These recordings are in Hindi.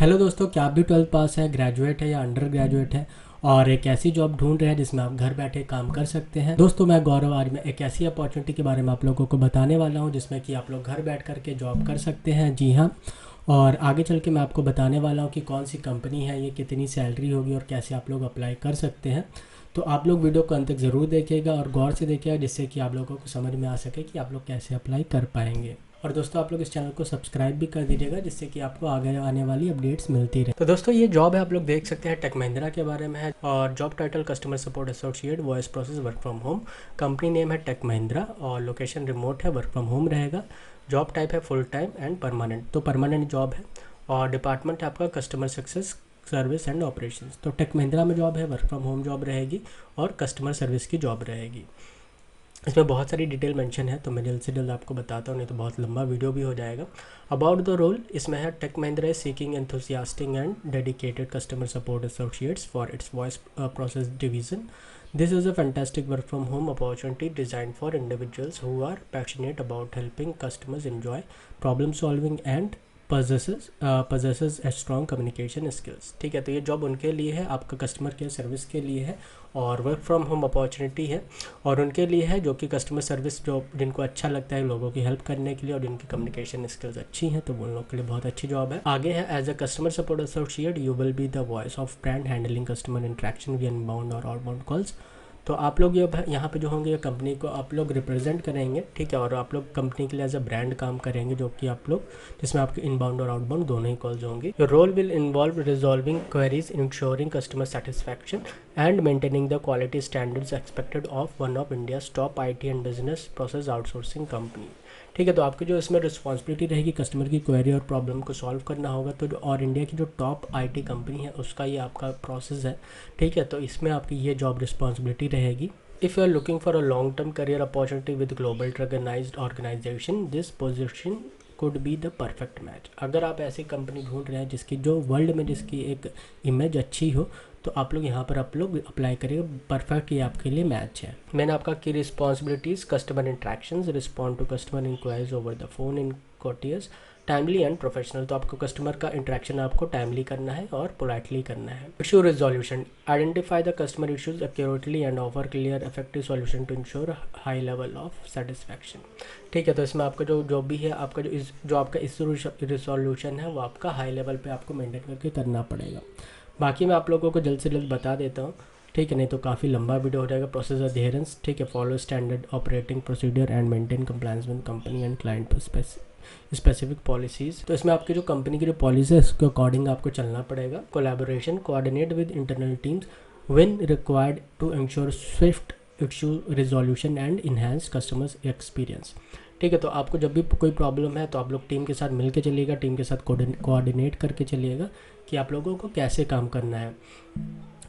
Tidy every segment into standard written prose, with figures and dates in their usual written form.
हेलो दोस्तों, क्या आप भी 12th पास है, ग्रेजुएट है या अंडर ग्रेजुएट है और एक ऐसी जॉब ढूंढ रहे हैं जिसमें आप घर बैठे काम कर सकते हैं। दोस्तों, मैं गौरव आज मैं एक ऐसी अपॉर्चुनिटी के बारे में आप लोगों को बताने वाला हूं जिसमें कि आप लोग घर बैठ कर के जॉब कर सकते हैं। जी हाँ, और आगे चल के मैं आपको बताने वाला हूं कि कौन सी कंपनी है, ये कितनी सैलरी होगी और कैसे आप लोग अप्लाई कर सकते हैं। तो आप लोग वीडियो को अंत तक ज़रूर देखिएगा और गौर से देखिएगा, जिससे कि आप लोगों को समझ में आ सके कि आप लोग कैसे अप्लाई कर पाएंगे। और दोस्तों, आप लोग इस चैनल को सब्सक्राइब भी कर दीजिएगा, जिससे कि आपको आगे आने वाली अपडेट्स मिलती रहे। तो दोस्तों, ये जॉब है, आप लोग देख सकते हैं, टेक महिंद्रा के बारे में है और job title customer support associate, voice process, work from home. Company name है टेक महिंद्रा और लोकेशन रिमोट है, वर्क फ्रॉम होम रहेगा। जॉब टाइप है फुल टाइम एंड परमानेंट, तो परमानेंट जॉब है। और डिपार्टमेंट है आपका customer success, service and operations. तो टेक महिंद्रा में जॉब है, वर्क फ्रॉम होम जॉब रहेगी और कस्टमर सर्विस की जॉब रहेगी। इसमें बहुत सारी डिटेल मेंशन है, तो मैं जल्द से जल्द आपको बताता हूँ, नहीं तो बहुत लंबा वीडियो भी हो जाएगा। अबाउट द रोल इसमें है, tech Mahindra is seeking enthusiastic and dedicated customer support associates for its voice process division. This is a fantastic work from home opportunity designed for individuals who are passionate about helping customers enjoy problem solving and possesses a strong communication skills. ठीक है, तो ये जॉब उनके लिए है, आपका कस्टमर केयर सर्विस के लिए है और वर्क फ्रॉम होम अपॉर्चुनिटी है और उनके लिए है जो कि कस्टमर सर्विस जॉब, जिनको अच्छा लगता है लोगों की हेल्प करने के लिए और जिनकी कम्युनिकेशन स्किल्स अच्छी हैं, तो उन लोगों के लिए बहुत अच्छी जॉब है। आगे है, as a customer support associate you will be the voice of brand handling customer interaction via inbound और आउटबाउंड कॉल्स। तो आप लोग ये यहाँ पे जो होंगे, ये कंपनी को आप लोग रिप्रेजेंट करेंगे, ठीक है, और आप लोग कंपनी के लिए एज अ ब्रांड काम करेंगे, जो कि आप लोग जिसमें आपके इनबाउंड और आउटबाउंड दोनों ही कॉल्स होंगी। Your role will involve resolving queries, ensuring customer satisfaction and maintaining the quality standards expected of one of India's top IT and business process outsourcing company. ठीक है, तो आपकी जो इसमें रिस्पॉन्सिबिलिटी रहेगी, कस्टमर की क्वेरी और प्रॉब्लम को सॉल्व करना होगा। तो जो और इंडिया की जो टॉप IT कंपनी है उसका ये आपका प्रोसेस है। ठीक है, तो इसमें आपकी ये जॉब रिस्पॉन्सिबिलिटी रहेगी। If you are looking for a long-term career opportunity with global recognized organization, this position could be the perfect match. अगर आप ऐसी कंपनी ढूंढ रहे हैं जिसकी जो वर्ल्ड में जिसकी एक इमेज अच्छी हो, तो आप लोग यहाँ पर आप लोग अप्लाई करिए, परफेक्ट ये आपके लिए मैच है। मैंने आपका की responsibilities, customer interactions, respond to customer inquiries over the phone in courteous, timely and professional. तो आपको कस्टमर का इंटरेक्शन आपको टाइमली करना है और पोलाइटली करना है। Issue resolution, identify the customer issues accurately and offer clear effective solution to ensure high level of satisfaction. ठीक है, तो इसमें आपका जो भी है, आपका जो आपका इशू रिजोल्यूशन है वो आपका हाई लेवल पे आपको मेंटेन करके करना पड़ेगा। बाकी मैं आप लोगों को जल्द से जल्द बता देता हूँ, ठीक है, नहीं तो काफ़ी लंबा वीडियो हो जाएगा। प्रोसेस अधेरेंस, ठीक है, follow standard operating procedure and maintain compliance with company and client specific policies. तो इसमें आपकी जो कंपनी की जो पॉलिसी है उसके अकॉर्डिंग आपको चलना पड़ेगा। Collaboration, coordinate with internal teams when required to ensure swift issue resolution and enhance customers experience. ठीक है, तो आपको जब भी कोई प्रॉब्लम है तो आप लोग टीम के साथ मिल के चलिएगा, टीम के साथ कोऑर्डिनेट करके चलिएगा कि आप लोगों को कैसे काम करना है।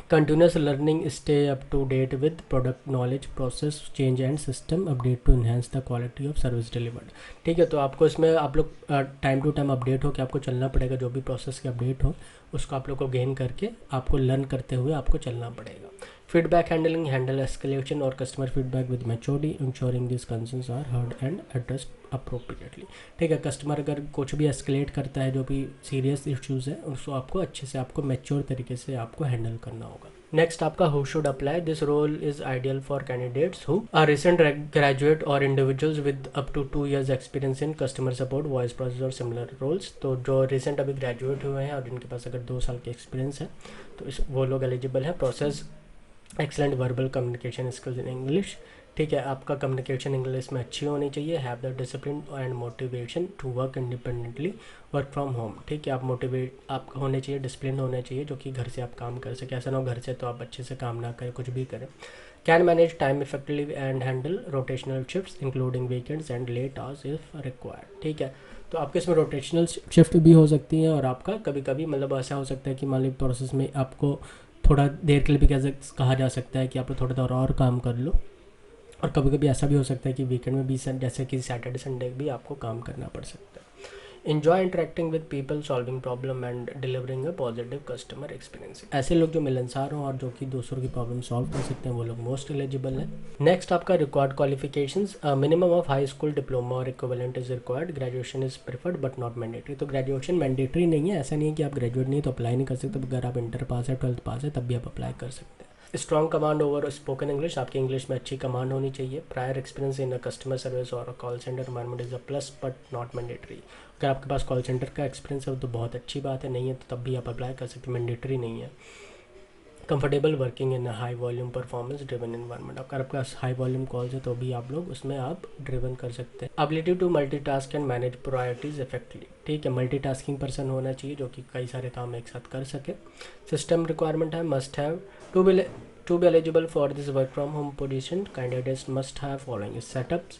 Continuous learning, stay up to date with product knowledge, process change and system update to enhance the quality of service delivered. ठीक है, तो आपको इसमें आप लोग टाइम टू टाइम अपडेट हो के आपको चलना पड़ेगा, जो भी प्रोसेस के अपडेट हो उसको आप लोग को गेन करके आपको लर्न करते हुए आपको चलना पड़ेगा। फीडबैक हैंडलिंग, हैंडल एस्केलेशन और customer feedback with maturity, ensuring this concerns are heard and addressed appropriately. ठीक है, कस्टमर अगर कुछ भी एस्केलेट करता है, जो भी सीरियस इश्यूज़ है, उसको आपको अच्छे से आपको मैच्योर तरीके से आपको हैंडल करना होगा। नेक्स्ट आपका who should apply, this role is ideal for candidates who are recent graduate और individuals with up to 2 years experience in customer support, voice process और सिमिलर रोल्स। तो जो रिसेंट अभी ग्रेजुएट हुए हैं और जिनके पास अगर 2 साल के एक्सपीरियंस है तो वो लोग एलिजिबल है। Process excellent verbal communication skills in English. ठीक है, आपका कम्युनिकेशन इंग्लिश में अच्छी होनी चाहिए। Have the discipline and motivation to work independently, work from home. ठीक है, आप होने चाहिए, डिसिप्लिन होने चाहिए, जो कि घर से आप काम कर सके। ऐसा ना हो घर से तो आप अच्छे से काम ना करें, कुछ भी करें। Can manage time effectively and handle rotational shifts including weekends and let hours if required. ठीक है, तो आपके इसमें रोटेशनल शिफ्ट भी हो सकती हैं और आपका कभी कभी मतलब ऐसा हो सकता है कि मान लीजिए प्रोसेस में आपको थोड़ा देर के लिए भी कैसे कहा जा सकता है कि आप थोड़ा देर और काम कर लो, और कभी कभी ऐसा भी हो सकता है कि वीकेंड में भी जैसे कि सैटरडे संडे भी आपको काम करना पड़ सकता है। Enjoy interacting with people, solving problem and delivering a positive customer experience. ऐसे लोग जो मिलनसार हों और जो कि दूसरों की प्रॉब्लम सॉल्व कर सकते हैं वो लोग मोस्ट एलिजिबल हैं। नेक्स्ट आपका required qualifications, minimum of high school diploma और equivalent is required, graduation is preferred but not mandatory. तो ग्रेजुएशन मैंडेटरी नहीं है, ऐसा नहीं है कि आप ग्रेजुएट नहीं तो अप्लाई नहीं कर सकते, अगर आप इंटर पास है 12th पास है तब भी आप अप्लाई कर सकते हैं। Strong command over spoken English, आपकी इंग्लिश में अच्छी कमांड होनी चाहिए। Prior experience in a customer service और call centre environment is a plus but not mandatory. अगर आपके पास कॉल सेंटर का एक्सपीरियंस है तो बहुत अच्छी बात है, नहीं है तो तब भी आप अप्लाई कर सकते हैं, मैंडेटरी नहीं है। Comfortable working in high volume performance driven environment, अगर आपके पास हाई वॉल्यूम कॉल्स है तो भी आप लोग उसमें आप ड्रिवन कर सकते हैं। Ability to multitask and manage priorities effectively, ठीक है, मल्टीटास्किंग पर्सन होना चाहिए जो कि कई सारे काम एक साथ कर सके। सिस्टम रिक्वायरमेंट है must have to be eligible for this work from home position, candidates must have following setups: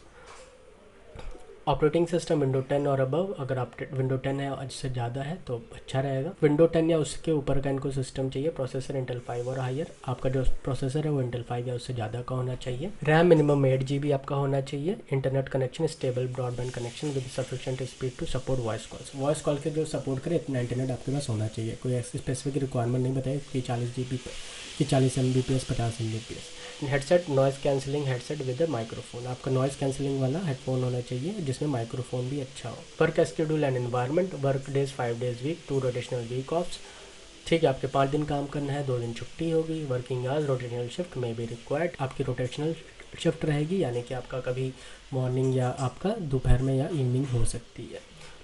operating system window 10 और अबव, अगर आप विंडो 10 है और इससे ज़्यादा है तो अच्छा रहेगा। विंडो 10 या उसके ऊपर का इनको सिस्टम चाहिए। प्रोसेसर इंटेल 5 और हायर, आपका जो प्रोसेसर है वो इंटेल 5 या उससे ज़्यादा का होना चाहिए। रैम मिनिमम 8 GB आपका होना चाहिए। Internet connection stable broadband connection with sufficient speed to support voice calls, voice call के जो सपोर्ट करे इतना इंटरनेट आपके पास होना चाहिए। कोई ऐसी स्पेसिफिक रिक्वायरमेंट नहीं बताई कि 40 GB कि 40 Mbps 50 Mbps। Headset noise cancelling headset with a microphone, आपका नॉइज़ कैंसिलिंग वाला हेडफोन होना चाहिए जिसमें माइक्रोफोन भी अच्छा हो। Work schedule and environment, work days 5 days week, 2 rotational week offs, ठीक है, आपके 5 दिन काम करना है, 2 दिन छुट्टी होगी। वर्किंग आवर्स रोटेशनल शिफ्ट में भी रिक्वायर्ड, आपकी रोटेशनल शिफ्ट रहेगी यानी कि आपका कभी मॉर्निंग या आपका दोपहर में या इवनिंग हो सकती है।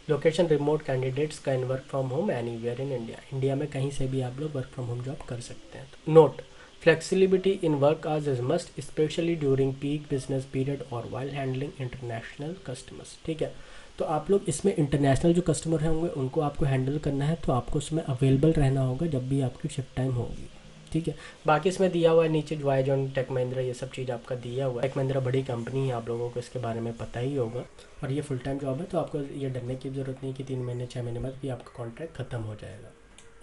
Location remote, candidates can work from home anywhere in India, India में कहीं से भी आप लोग वर्क फ्रॉम होम जॉब कर सकते हैं। Note, flexibility in work hours is must specially during peak business period और वाइल हैंडलिंग इंटरनेशनल कस्टमर्स, ठीक है। तो आप लोग इसमें इंटरनेशनल जो कस्टमर होंगे उनको आपको हैंडल करना है तो आपको उसमें अवेलेबल रहना होगा जब भी आपकी शिफ्ट टाइम होगी, ठीक है। बाकी इसमें दिया हुआ है नीचे जॉन टेक महिंद्रा, ये सब चीज़ आपका दिया हुआ है। टेक महिंद्रा बड़ी कंपनी है, आप लोगों को इसके बारे में पता ही होगा और ये फुल टाइम जॉब है तो आपको ये डरने की ज़रूरत नहीं कि 3 महीने 6 महीने बाद भी आपका कॉन्ट्रैक्ट ख़त्म हो जाएगा।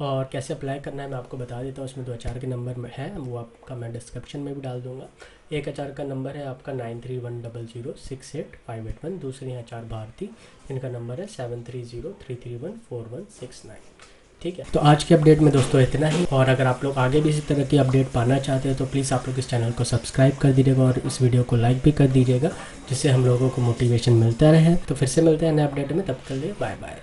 और कैसे अप्लाई करना है मैं आपको बता देता हूँ, उसमें 2 HR के नंबर में है, वो आपका मैं डिस्क्रिप्शन में भी डाल दूँगा। एक HR का नंबर है आपका 9310068581, दूसरी है HR भारती, इनका नंबर है 7303314169, ठीक है। तो आज के अपडेट में दोस्तों इतना ही, और अगर आप लोग आगे भी इसी तरह की अपडेट पाना चाहते हैं तो प्लीज़ आप लोग इस चैनल को सब्सक्राइब कर दीजिएगा और इस वीडियो को लाइक भी कर दीजिएगा जिससे हम लोगों को मोटिवेशन मिलता रहे। तो फिर से मिलते हैं नए अपडेट में, तब तक के लिए बाय बाय।